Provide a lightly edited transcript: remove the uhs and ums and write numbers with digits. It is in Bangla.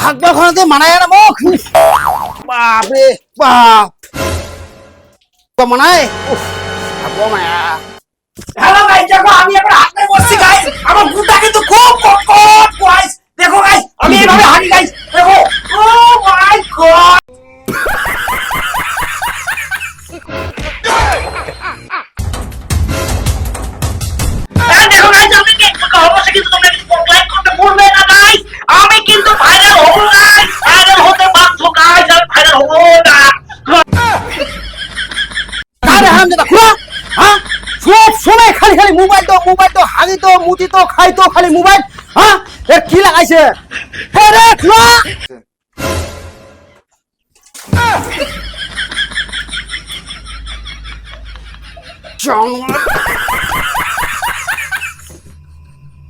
ভাগবা খনতে মানায় না মুখ বাপ রে বাপ তো মানায় ভাগবা মায়া হ্যালো গাইস দেখো আমি এখন হাঁটতে বসছি গাইস আমার বুকটা কিন্তু খুব কটকট গাইস দেখো গাইস আমি এইভাবে হাঁটি গাইস দেখো ও মাই গড দেখো গাইস আমি কিন্তু অবশ্যই কিন্তু তোমরা কিন্তু লাইক করতে ভুলবে না গাইস আমি কিন্তু ভাইরাল হবো গাইস ভাইরাল হতে বাধ্য গাইস আমি ভাইরাল হবো না আরে হারামজাদা খুড়া হ্যাঁ সব সময় খালি খালি মোবাইল তো হাগি তো মুতি তো খাই তো খালি মোবাইল হ্যাঁ এর কি লাগাইছে আরে খুড়া চল